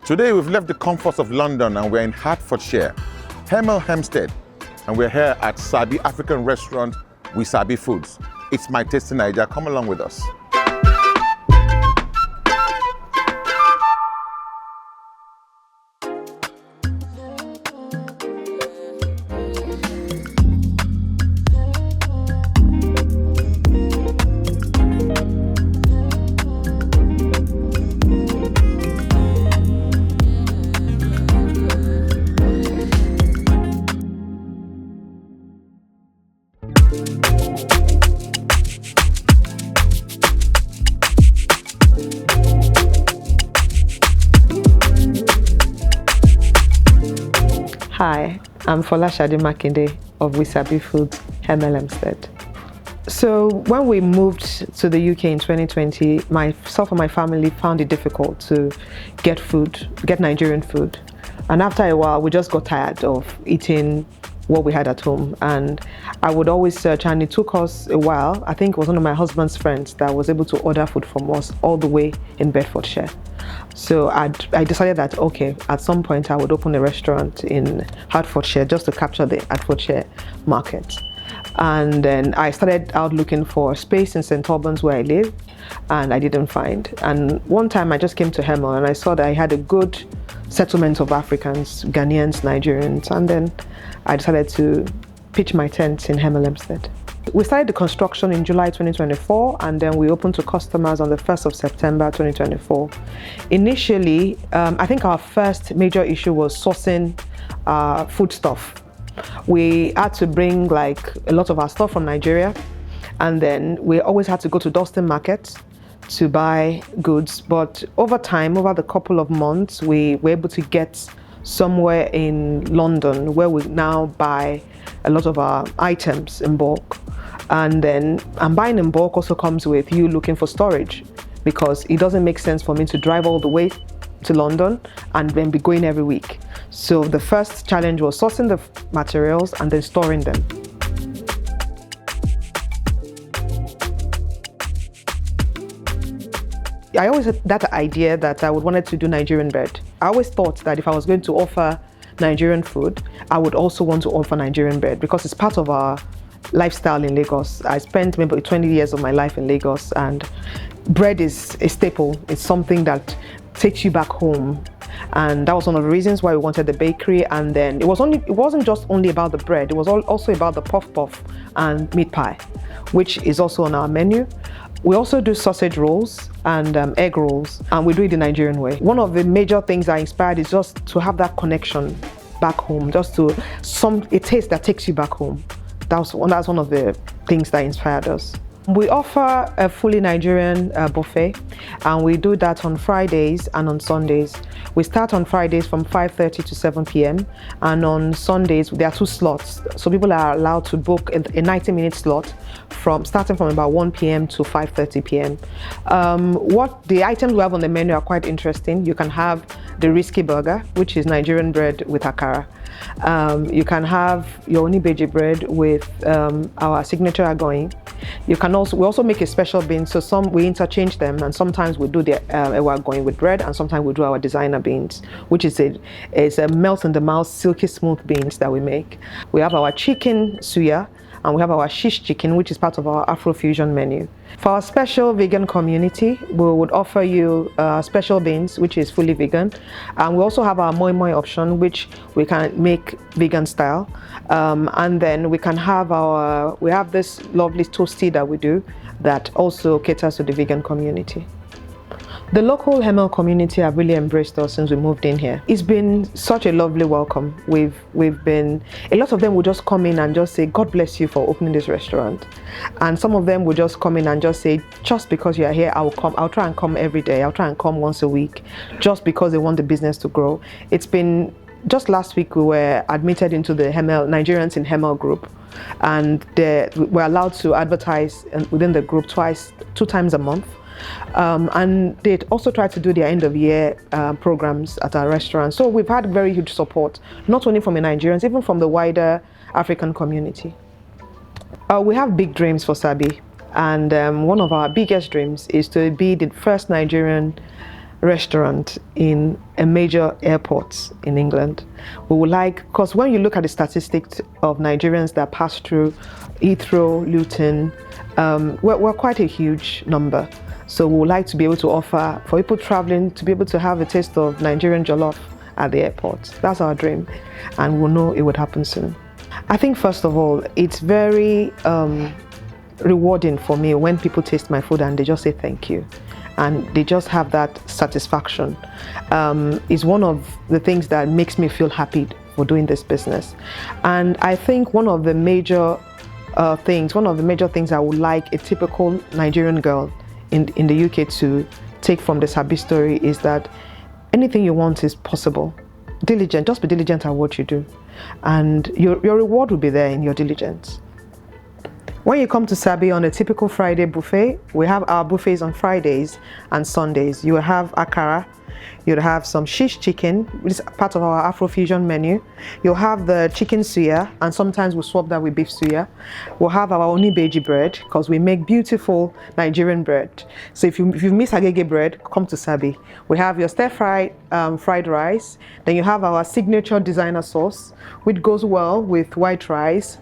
Today we've left the comforts of London and we're in Hertfordshire, Hemel Hempstead, and we're here at Sabi African restaurant, We Sabi Foods. It's my Tasty Naija. Come along with us. Hi, I'm Folashade Makinde of We Sabi Foods, Hemel Hempstead. So when we moved to the UK in 2020, myself and my family found it difficult to get Nigerian food. And after a while, we just got tired of eating what we had at home. And I would always search, and it took us a while. I think it was one of my husband's friends that was able to order food from us all the way in Bedfordshire. So I decided that, okay, at some point I would open a restaurant in Hertfordshire just to capture the Hertfordshire market. And then I started out looking for space in St. Albans where I live, and I didn't find. And one time I just came to Hemel and I saw that I had a good settlement of Africans, Ghanaians, Nigerians, and then I decided to pitch my tent in Hemel Hempstead. We started the construction in July 2024, and then we opened to customers on the 1st of September 2024. Initially, I think our first major issue was sourcing foodstuff. We had to bring like a lot of our stuff from Nigeria, and then we always had to go to Dalston Market to buy goods. But over time, over the couple of months, we were able to get somewhere in London where we now buy a lot of our items in bulk. And buying in bulk also comes with you looking for storage, because it doesn't make sense for me to drive all the way to London and then be going every week. So the first challenge was sourcing the materials and then storing them. I always had that idea that I wanted to do Nigerian bread. I always thought that if I was going to offer Nigerian food, I would also want to offer Nigerian bread because it's part of our lifestyle in Lagos. I spent maybe 20 years of my life in Lagos, and bread is a staple. It's something that takes you back home. And that was one of the reasons why we wanted the bakery. And then it wasn't just only about the bread, it was also about the puff puff and meat pie, which is also on our menu. We also do sausage rolls and egg rolls, and we do it the Nigerian way. One of the major things that inspired is just to have that connection back home, just to a taste that takes you back home. That's one of the things that inspired us. We offer a fully Nigerian buffet, and we do that on Fridays and on Sundays. We start on Fridays from 5:30 to 7 p.m. and on Sundays there are 2 slots. So people are allowed to book a 90-minute slot starting from about 1 p.m. to 5:30 p.m. What the items we have on the menu are quite interesting. You can have the risky burger, which is Nigerian bread with akara. You can have your onibeji bread with our signature agoyin. We also make a special bean, so we interchange them, and sometimes we do the ewa agoyin with bread, and sometimes we do our designer beans, which is a melt in the mouth, silky smooth beans that we make. We have our chicken suya, and we have our shish chicken, which is part of our Afrofusion menu. For our special vegan community, we would offer you special beans, which is fully vegan. And we also have our moi moi option, which we can make vegan style. And then we have this lovely toasty that we do that also caters to the vegan community. The local Hemel community have really embraced us since we moved in here. It's been such a lovely welcome. A lot of them will just come in and just say, God bless you for opening this restaurant. And some of them will just come in and just say, just because you are here, I'll try and come every day. I'll try and come once a week, just because they want the business to grow. Just last week, we were admitted into the Nigerians in Hemel group, and we're allowed to advertise within the group 2 times a month. And they also try to do their end of year programs at our restaurant. So we've had very huge support, not only from the Nigerians, even from the wider African community. We have big dreams for Sabi, and one of our biggest dreams is to be the first Nigerian restaurant in a major airport in England. We would like, because when you look at the statistics of Nigerians that pass through Heathrow, Luton, we're quite a huge number. So we would like to be able to offer, for people traveling, to be able to have a taste of Nigerian jollof at the airport. That's our dream, and we'll know it would happen soon. I think first of all, it's very rewarding for me when people taste my food and they just say thank you, and they just have that satisfaction. It's one of the things that makes me feel happy for doing this business. And I think one of the major things I would like a typical Nigerian girl in the UK to take from the Sabi story is that anything you want is possible. Diligent, just be diligent at what you do, and your reward will be there in your diligence. When you come to Sabi on a typical Friday buffet, we have our buffets on Fridays and Sundays. You will have akara, you'll have some shish chicken, which is part of our Afrofusion menu. You'll have the chicken suya, and sometimes we'll swap that with beef suya. We'll have our onibeji bread, because we make beautiful Nigerian bread. So if you miss agege bread, come to Sabi. We have your stir-fried fried rice. Then you have our signature designer sauce, which goes well with white rice,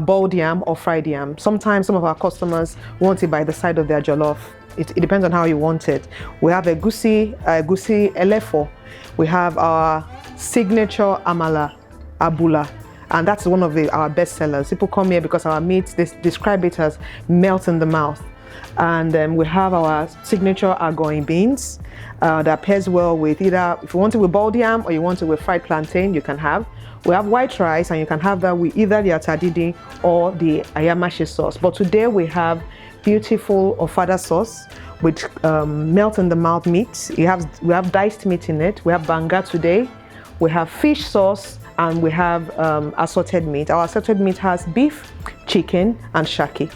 boiled yam or fried yam. Sometimes some of our customers want it by the side of their jollof. It depends on how you want it. We have egusi elefo. We have our signature amala, abula, and that's one of our best sellers. People come here because our meat, they describe it as melt in the mouth. And we have our signature agoin beans that pairs well with either, if you want it with boiled yam or you want it with fried plantain, you can have. We have white rice, and you can have that with either the atadidi or the ayamashi sauce. But today we have beautiful ofada sauce with melt in the mouth meat. We have diced meat in it. We have banga today. We have fish sauce, and we have assorted meat. Our assorted meat has beef, chicken, and shaki.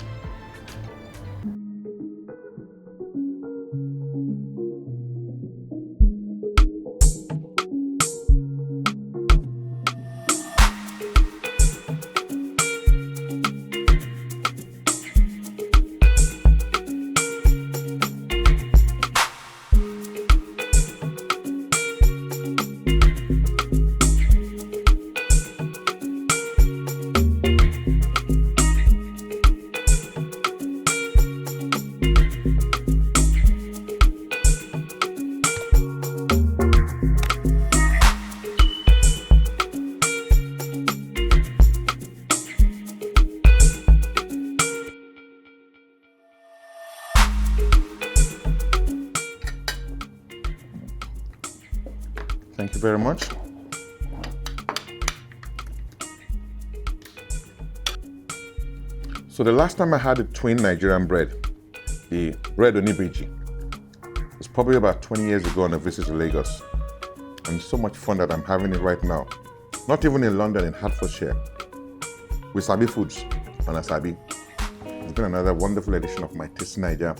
Thank you very much. So the last time I had a twin Nigerian bread, the red onibeji, it's probably about 20 years ago on a visit to Lagos. And it's so much fun that I'm having it right now. Not even in London, in Hertfordshire. We Sabi Foods on Asabi. It's been another wonderful edition of my Tasty Naija.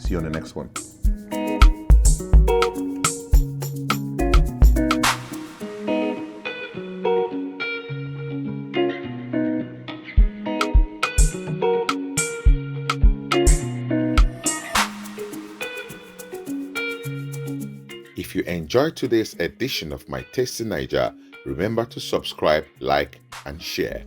See you on the next one. If you enjoyed today's edition of my Tasty Naija, remember to subscribe, like, and share.